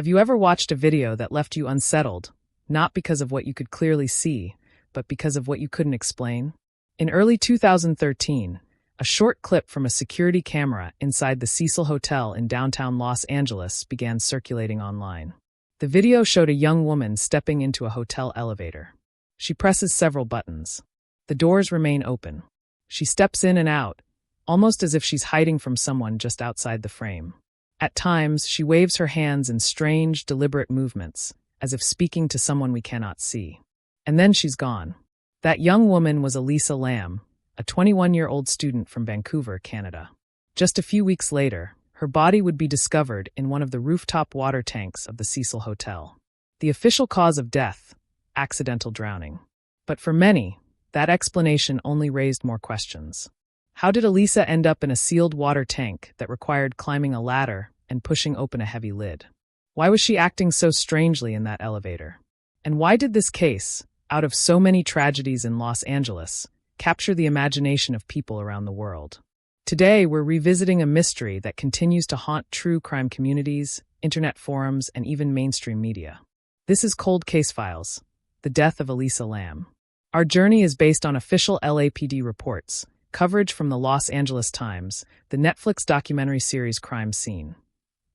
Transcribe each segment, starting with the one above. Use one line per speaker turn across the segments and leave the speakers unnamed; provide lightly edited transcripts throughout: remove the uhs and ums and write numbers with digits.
Have you ever watched a video that left you unsettled, not because of what you could clearly see, but because of what you couldn't explain? In early 2013, a short clip from a security camera inside the Cecil Hotel in downtown Los Angeles began circulating online. The video showed a young woman stepping into a hotel elevator. She presses several buttons. The doors remain open. She steps in and out, almost as if she's hiding from someone just outside the frame. At times, she waves her hands in strange, deliberate movements, as if speaking to someone we cannot see. And then she's gone. That young woman was Elisa Lam, a 21-year-old student from Vancouver, Canada. Just a few weeks later, her body would be discovered in one of the rooftop water tanks of the Cecil Hotel. The official cause of death: accidental drowning. But for many, that explanation only raised more questions. How did Elisa end up in a sealed water tank that required climbing a ladder and pushing open a heavy lid? Why was she acting so strangely in that elevator? And why did this case, out of so many tragedies in Los Angeles, capture the imagination of people around the world? Today, we're revisiting a mystery that continues to haunt true crime communities, internet forums, and even mainstream media. This is Cold Case Files: The Death of Elisa Lam. Our journey is based on official LAPD reports, coverage from the Los Angeles Times, the Netflix documentary series Crime Scene,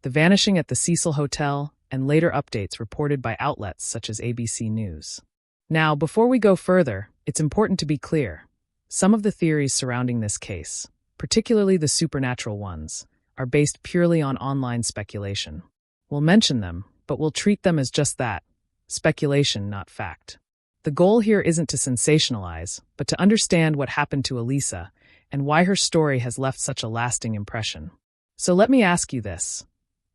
the vanishing at the Cecil Hotel, and later updates reported by outlets such as ABC News. Now, before we go further, it's important to be clear. Some of the theories surrounding this case, particularly the supernatural ones, are based purely on online speculation. We'll mention them, but we'll treat them as just that: speculation, not fact. The goal here isn't to sensationalize, but to understand what happened to Elisa and why her story has left such a lasting impression. So let me ask you this: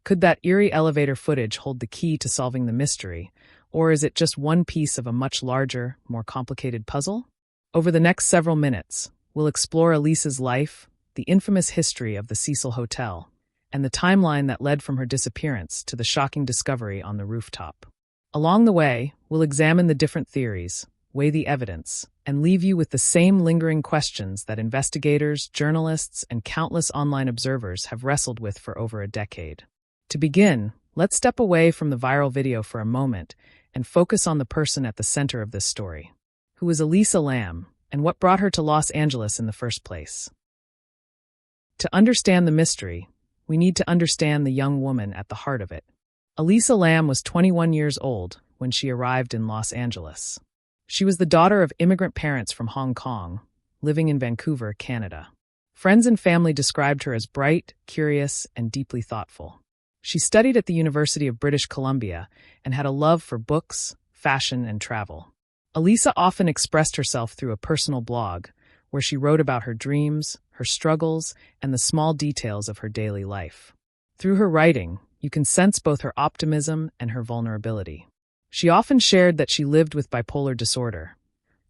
could that eerie elevator footage hold the key to solving the mystery, or is it just one piece of a much larger, more complicated puzzle? Over the next several minutes, we'll explore Elisa's life, the infamous history of the Cecil Hotel, and the timeline that led from her disappearance to the shocking discovery on the rooftop. Along the way, we'll examine the different theories, weigh the evidence, and leave you with the same lingering questions that investigators, journalists, and countless online observers have wrestled with for over a decade. To begin, let's step away from the viral video for a moment and focus on the person at the center of this story. Who is Elisa Lam, and what brought her to Los Angeles in the first place? To understand the mystery, we need to understand the young woman at the heart of it. Elisa Lam was 21 years old when she arrived in Los Angeles. She was the daughter of immigrant parents from Hong Kong, living in Vancouver, Canada. Friends and family described her as bright, curious, and deeply thoughtful. She studied at the University of British Columbia and had a love for books, fashion, and travel. Elisa often expressed herself through a personal blog, where she wrote about her dreams, her struggles, and the small details of her daily life. Through her writing, you can sense both her optimism and her vulnerability. She often shared that she lived with bipolar disorder,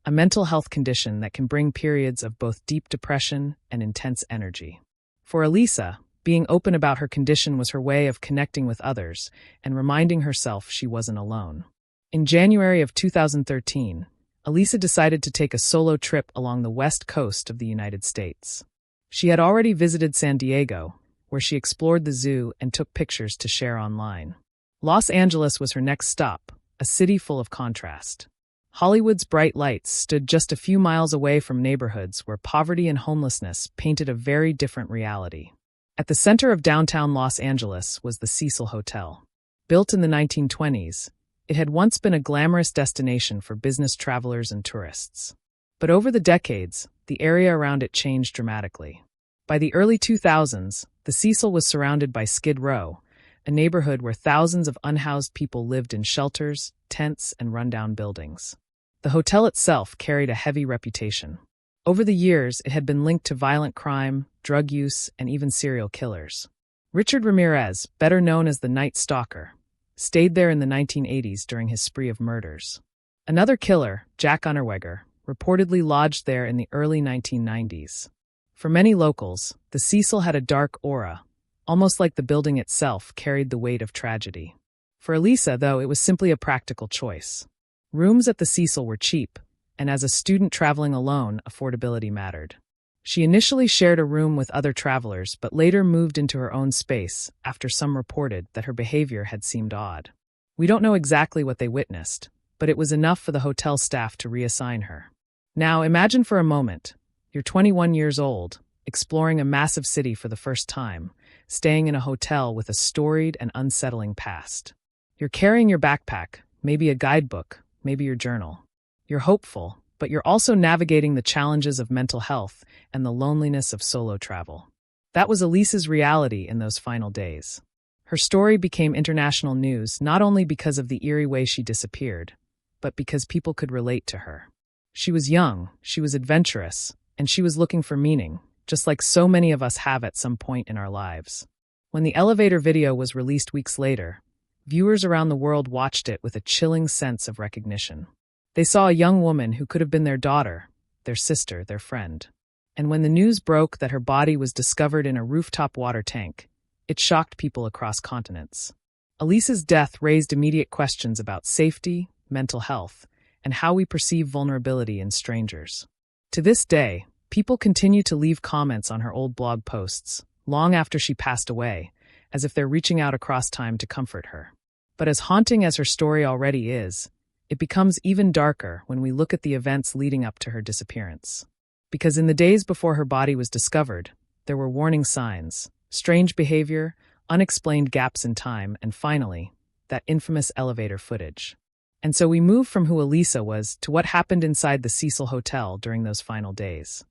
a mental health condition that can bring periods of both deep depression and intense energy. For Elisa, being open about her condition was her way of connecting with others and reminding herself she wasn't alone. In January of 2013, Elisa decided to take a solo trip along the west coast of the United States. She had already visited San Diego, where she explored the zoo and took pictures to share online. Los Angeles was her next stop, a city full of contrast. Hollywood's bright lights stood just a few miles away from neighborhoods where poverty and homelessness painted a very different reality. At the center of downtown Los Angeles was the Cecil Hotel. Built in the 1920s, it had once been a glamorous destination for business travelers and tourists. But over the decades, the area around it changed dramatically. By the early 2000s, the Cecil was surrounded by Skid Row, a neighborhood where thousands of unhoused people lived in shelters, tents, and rundown buildings. The hotel itself carried a heavy reputation. Over the years, it had been linked to violent crime, drug use, and even serial killers. Richard Ramirez, better known as the Night Stalker, stayed there in the 1980s during his spree of murders. Another killer, Jack Unterweger, reportedly lodged there in the early 1990s. For many locals, the Cecil had a dark aura, almost like the building itself carried the weight of tragedy. For Elisa, though, it was simply a practical choice. Rooms at the Cecil were cheap, and as a student traveling alone, affordability mattered. She initially shared a room with other travelers, but later moved into her own space after some reported that her behavior had seemed odd. We don't know exactly what they witnessed, but it was enough for the hotel staff to reassign her. Now, imagine for a moment, you're 21 years old, exploring a massive city for the first time, staying in a hotel with a storied and unsettling past. You're carrying your backpack, maybe a guidebook, maybe your journal. You're hopeful, but you're also navigating the challenges of mental health and the loneliness of solo travel. That was Elisa's reality in those final days. Her story became international news not only because of the eerie way she disappeared, but because people could relate to her. She was young, she was adventurous, and she was looking for meaning, just like so many of us have at some point in our lives. When the elevator video was released weeks later, viewers around the world watched it with a chilling sense of recognition. They saw a young woman who could have been their daughter, their sister, their friend. And when the news broke that her body was discovered in a rooftop water tank, it shocked people across continents. Elisa's death raised immediate questions about safety, mental health, and how we perceive vulnerability in strangers. To this day, people continue to leave comments on her old blog posts, long after she passed away, as if they're reaching out across time to comfort her. But as haunting as her story already is, it becomes even darker when we look at the events leading up to her disappearance. Because in the days before her body was discovered, there were warning signs, strange behavior, unexplained gaps in time, and finally, that infamous elevator footage. And so we move from who Elisa was to what happened inside the Cecil Hotel during those final days.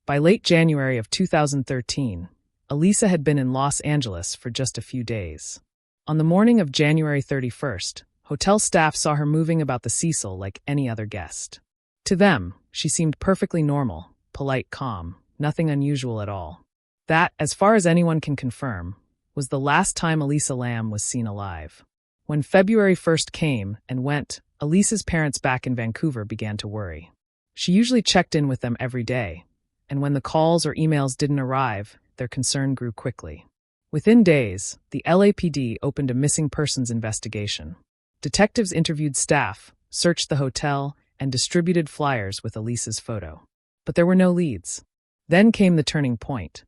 By late January of 2013, Elisa had been in Los Angeles for just a few days. On the morning of January 31st, hotel staff saw her moving about the Cecil like any other guest. To them, she seemed perfectly normal, polite, calm, nothing unusual at all. That, as far as anyone can confirm, was the last time Elisa Lam was seen alive. When February 1st came and went, Elisa's parents back in Vancouver began to worry. She usually checked in with them every day, and when the calls or emails didn't arrive, their concern grew quickly. Within days, the LAPD opened a missing persons investigation. Detectives interviewed staff, searched the hotel, and distributed flyers with Elisa's photo. But there were no leads. Then came the turning point: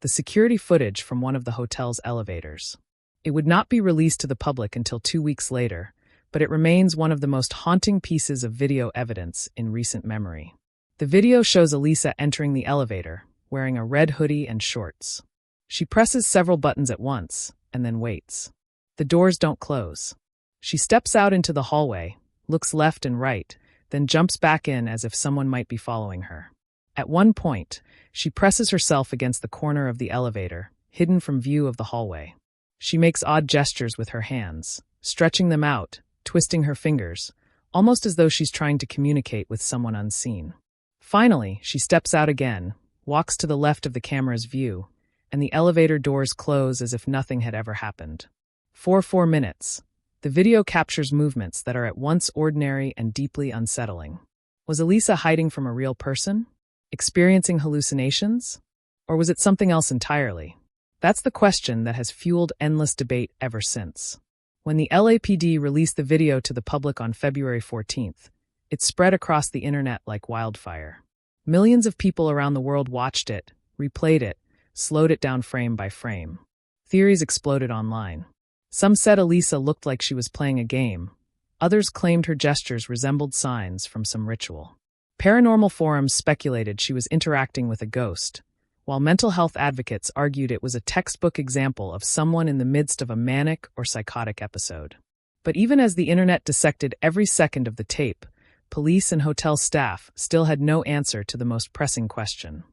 the security footage from one of the hotel's elevators. It would not be released to the public until 2 weeks later, but it remains one of the most haunting pieces of video evidence in recent memory. The video shows Elisa entering the elevator, wearing a red hoodie and shorts. She presses several buttons at once, and then waits. The doors don't close. She steps out into the hallway, looks left and right, then jumps back in as if someone might be following her. At one point, she presses herself against the corner of the elevator, hidden from view of the hallway. She makes odd gestures with her hands, stretching them out, twisting her fingers, almost as though she's trying to communicate with someone unseen. Finally, she steps out again, walks to the left of the camera's view, and the elevator doors close as if nothing had ever happened. For 4 minutes, the video captures movements that are at once ordinary and deeply unsettling. Was Elisa hiding from a real person? Experiencing hallucinations? Or was it something else entirely? That's the question that has fueled endless debate ever since. When the LAPD released the video to the public on February 14th, it spread across the internet like wildfire. Millions of people around the world watched it, replayed it, slowed it down frame by frame. Theories exploded online. Some said Elisa looked like she was playing a game. Others claimed her gestures resembled signs from some ritual. Paranormal forums speculated she was interacting with a ghost, while mental health advocates argued it was a textbook example of someone in the midst of a manic or psychotic episode. But even as the internet dissected every second of the tape, police and hotel staff still had no answer to the most pressing question.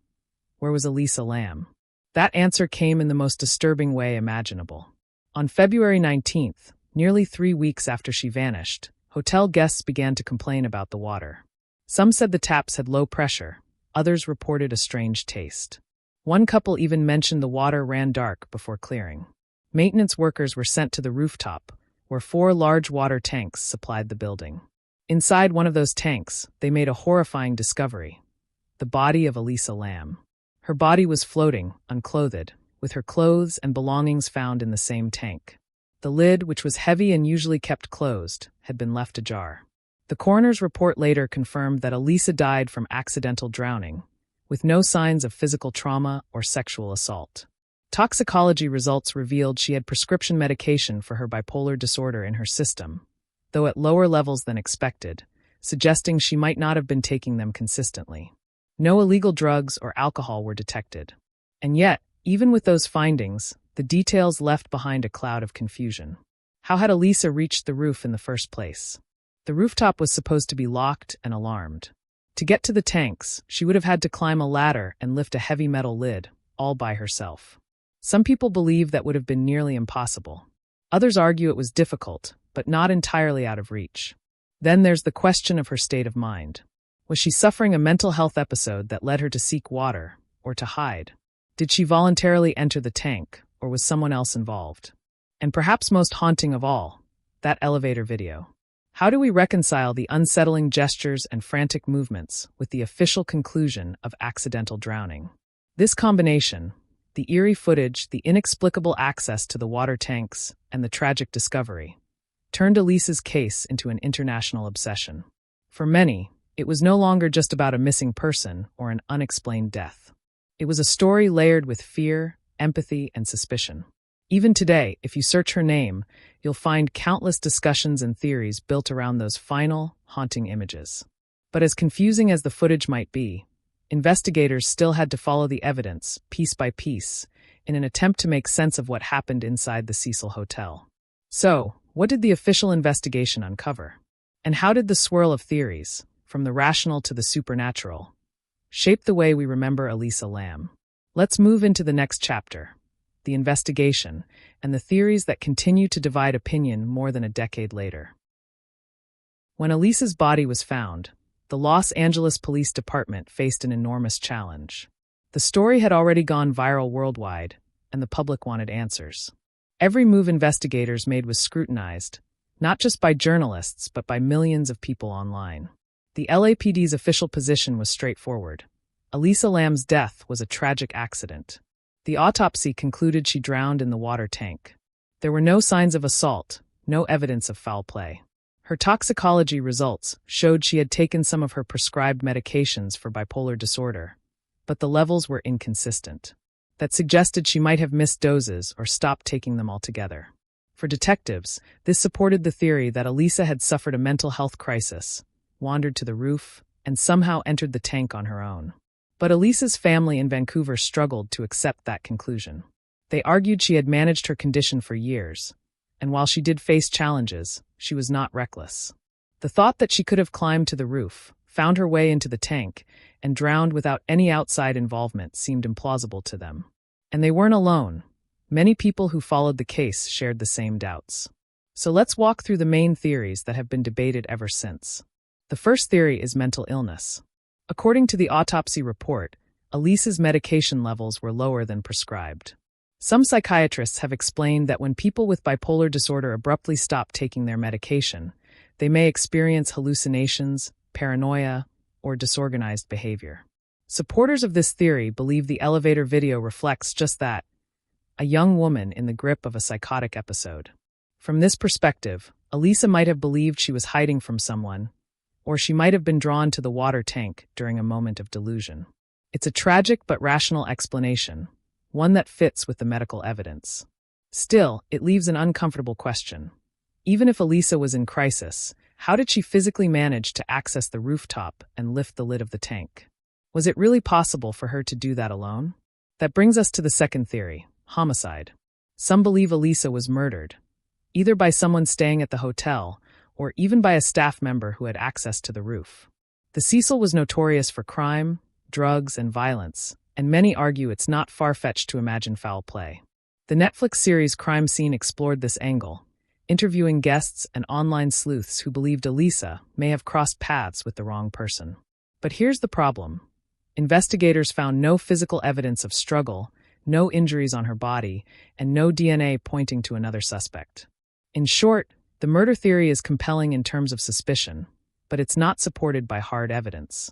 Where was Elisa Lam? That answer came in the most disturbing way imaginable. On February 19th, nearly 3 weeks after she vanished, hotel guests began to complain about the water. Some said the taps had low pressure, others reported a strange taste. One couple even mentioned the water ran dark before clearing. Maintenance workers were sent to the rooftop, where 4 large water tanks supplied the building. Inside one of those tanks, they made a horrifying discovery: the body of Elisa Lam. Her body was floating, unclothed, with her clothes and belongings found in the same tank. The lid, which was heavy and usually kept closed, had been left ajar. The coroner's report later confirmed that Elisa died from accidental drowning, with no signs of physical trauma or sexual assault. Toxicology results revealed she had prescription medication for her bipolar disorder in her system, though at lower levels than expected, suggesting she might not have been taking them consistently. No illegal drugs or alcohol were detected. And yet, even with those findings, the details left behind a cloud of confusion. How had Elisa reached the roof in the first place? The rooftop was supposed to be locked and alarmed. To get to the tanks, she would have had to climb a ladder and lift a heavy metal lid, all by herself. Some people believe that would have been nearly impossible. Others argue it was difficult, but not entirely out of reach. Then there's the question of her state of mind. Was she suffering a mental health episode that led her to seek water, or to hide? Did she voluntarily enter the tank, or was someone else involved? And perhaps most haunting of all, that elevator video. How do we reconcile the unsettling gestures and frantic movements with the official conclusion of accidental drowning? This combination, the eerie footage, the inexplicable access to the water tanks, and the tragic discovery, turned Elisa's case into an international obsession. For many, it was no longer just about a missing person or an unexplained death. It was a story layered with fear, empathy, and suspicion. Even today, if you search her name, you'll find countless discussions and theories built around those final, haunting images. But as confusing as the footage might be, investigators still had to follow the evidence, piece by piece, in an attempt to make sense of what happened inside the Cecil Hotel. So, what did the official investigation uncover? And how did the swirl of theories, from the rational to the supernatural, shape the way we remember Elisa Lam? Let's move into the next chapter, the investigation, and the theories that continue to divide opinion more than a decade later. When Elisa's body was found, the Los Angeles Police Department faced an enormous challenge. The story had already gone viral worldwide, and the public wanted answers. Every move investigators made was scrutinized, not just by journalists but by millions of people online. The LAPD's official position was straightforward. Elisa Lam's death was a tragic accident. The autopsy concluded she drowned in the water tank. There were no signs of assault, no evidence of foul play. Her toxicology results showed she had taken some of her prescribed medications for bipolar disorder, but the levels were inconsistent. That suggested she might have missed doses or stopped taking them altogether. For detectives, this supported the theory that Elisa had suffered a mental health crisis, wandered to the roof, and somehow entered the tank on her own. But Elisa's family in Vancouver struggled to accept that conclusion. They argued she had managed her condition for years, and while she did face challenges, she was not reckless. The thought that she could have climbed to the roof, found her way into the tank, and drowned without any outside involvement seemed implausible to them. And they weren't alone. Many people who followed the case shared the same doubts. So let's walk through the main theories that have been debated ever since. The first theory is mental illness. According to the autopsy report, Elisa's medication levels were lower than prescribed. Some psychiatrists have explained that when people with bipolar disorder abruptly stop taking their medication, they may experience hallucinations, paranoia, or disorganized behavior. Supporters of this theory believe the elevator video reflects just that, a young woman in the grip of a psychotic episode. From this perspective, Elisa might have believed she was hiding from someone, or she might have been drawn to the water tank during a moment of delusion. It's a tragic but rational explanation, one that fits with the medical evidence. Still, it leaves an uncomfortable question. Even if Elisa was in crisis, how did she physically manage to access the rooftop and lift the lid of the tank? Was it really possible for her to do that alone? That brings us to the second theory, homicide. Some believe Elisa was murdered, either by someone staying at the hotel or even by a staff member who had access to the roof. The Cecil was notorious for crime, drugs, and violence, and many argue it's not far-fetched to imagine foul play. The Netflix series Crime Scene explored this angle, interviewing guests and online sleuths who believed Elisa may have crossed paths with the wrong person. But here's the problem. Investigators found no physical evidence of struggle, no injuries on her body, and no DNA pointing to another suspect. In short, the murder theory is compelling in terms of suspicion, but it's not supported by hard evidence.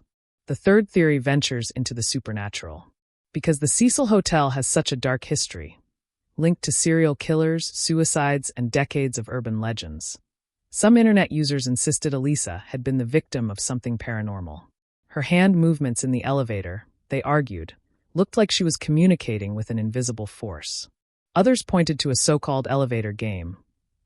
The third theory ventures into the supernatural. Because the Cecil Hotel has such a dark history, linked to serial killers, suicides, and decades of urban legends, some internet users insisted Elisa had been the victim of something paranormal. Her hand movements in the elevator, they argued, looked like she was communicating with an invisible force. Others pointed to a so-called elevator game,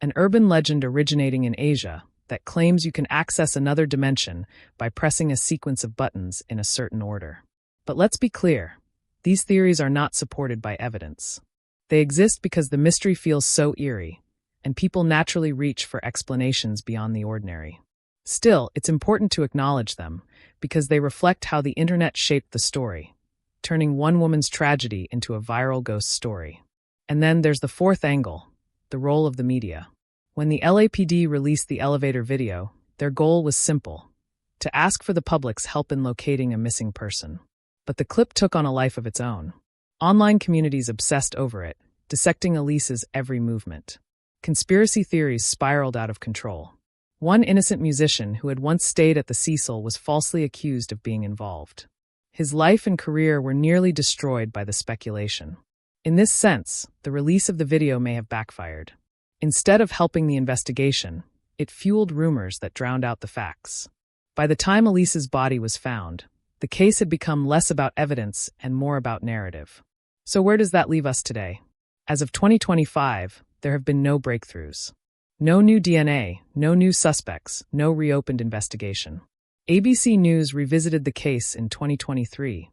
an urban legend originating in Asia that claims you can access another dimension by pressing a sequence of buttons in a certain order. But let's be clear, these theories are not supported by evidence. They exist because the mystery feels so eerie, and people naturally reach for explanations beyond the ordinary. Still, it's important to acknowledge them, because they reflect how the internet shaped the story, turning one woman's tragedy into a viral ghost story. And then there's the fourth angle, the role of the media. When the LAPD released the elevator video, their goal was simple: to ask for the public's help in locating a missing person. But the clip took on a life of its own. Online communities obsessed over it, dissecting Elisa's every movement. Conspiracy theories spiraled out of control. One innocent musician who had once stayed at the Cecil was falsely accused of being involved. His life and career were nearly destroyed by the speculation. In this sense, the release of the video may have backfired. Instead of helping the investigation, it fueled rumors that drowned out the facts. By the time Elisa's body was found, the case had become less about evidence and more about narrative. So where does that leave us today? As of 2025, there have been no breakthroughs. No new DNA, no new suspects, no reopened investigation. ABC News revisited the case in 2023,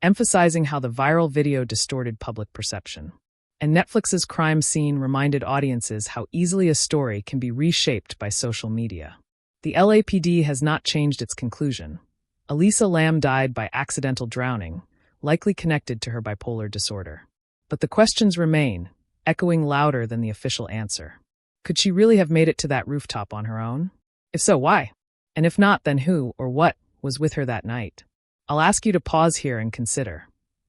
emphasizing how the viral video distorted public perception. And Netflix's Crime Scene reminded audiences how easily a story can be reshaped by social media. The LAPD has not changed its conclusion. Elisa Lam died by accidental drowning, likely connected to her bipolar disorder. But the questions remain, echoing louder than the official answer. Could she really have made it to that rooftop on her own? If so, why? And if not, then who or what was with her that night? I'll ask you to pause here and consider.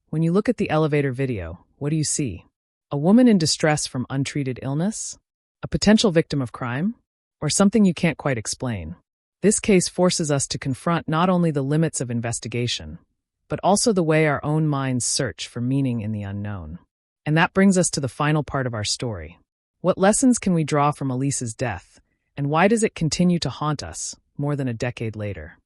When you look at the elevator video, what do you see? A woman in distress from untreated illness? A potential victim of crime? Or something you can't quite explain? This case forces us to confront not only the limits of investigation, but also the way our own minds search for meaning in the unknown. And that brings us to the final part of our story. What lessons can we draw from Elisa's death, and why does it continue to haunt us more than a decade later?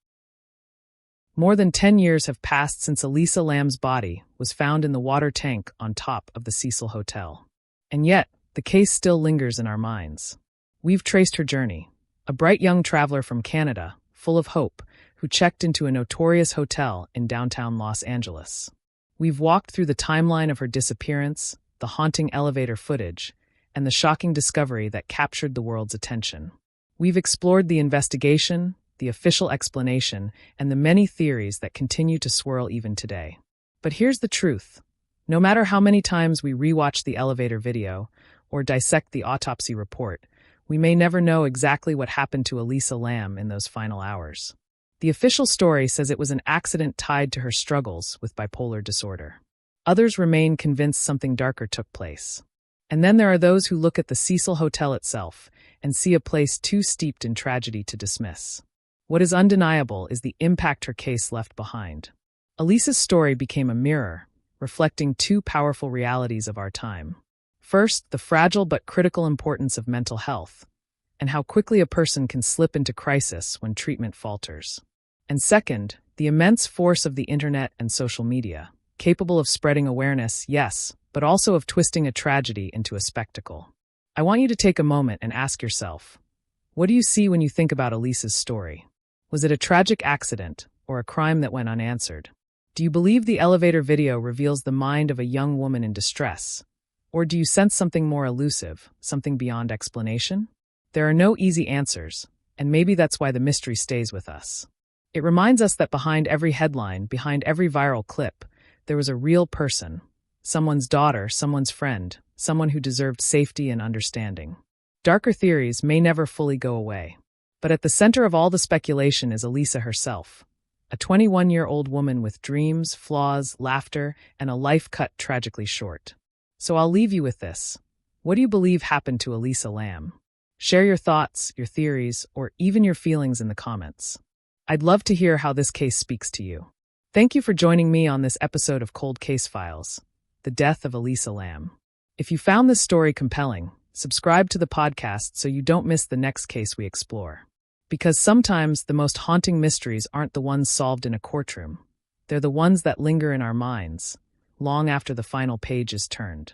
More than 10 years have passed since Elisa Lam's body was found in the water tank on top of the Cecil Hotel. And yet, the case still lingers in our minds. We've traced her journey, a bright young traveler from Canada, full of hope, who checked into a notorious hotel in downtown Los Angeles. We've walked through the timeline of her disappearance, the haunting elevator footage, and the shocking discovery that captured the world's attention. We've explored the investigation, the official explanation, and the many theories that continue to swirl even today. But here's the truth. No matter how many times we rewatch the elevator video or dissect the autopsy report, we may never know exactly what happened to Elisa Lam in those final hours. The official story says it was an accident tied to her struggles with bipolar disorder. Others remain convinced something darker took place. And then there are those who look at the Cecil Hotel itself and see a place too steeped in tragedy to dismiss. What is undeniable is the impact her case left behind. Elisa's story became a mirror, reflecting two powerful realities of our time. First, the fragile but critical importance of mental health, and how quickly a person can slip into crisis when treatment falters. And second, the immense force of the internet and social media, capable of spreading awareness, yes, but also of twisting a tragedy into a spectacle. I want you to take a moment and ask yourself, what do you see when you think about Elisa's story? Was it a tragic accident or a crime that went unanswered? Do you believe the elevator video reveals the mind of a young woman in distress? Or do you sense something more elusive, something beyond explanation? There are no easy answers, and maybe that's why the mystery stays with us. It reminds us that behind every headline, behind every viral clip, there was a real person. Someone's daughter, someone's friend, someone who deserved safety and understanding. Darker theories may never fully go away. But at the center of all the speculation is Elisa herself, a 21-year-old woman with dreams, flaws, laughter, and a life cut tragically short. So I'll leave you with this. What do you believe happened to Elisa Lam? Share your thoughts, your theories, or even your feelings in the comments. I'd love to hear how this case speaks to you. Thank you for joining me on this episode of Cold Case Files, The Death of Elisa Lam. If you found this story compelling, subscribe to the podcast so you don't miss the next case we explore. Because sometimes the most haunting mysteries aren't the ones solved in a courtroom. They're the ones that linger in our minds, long after the final page is turned.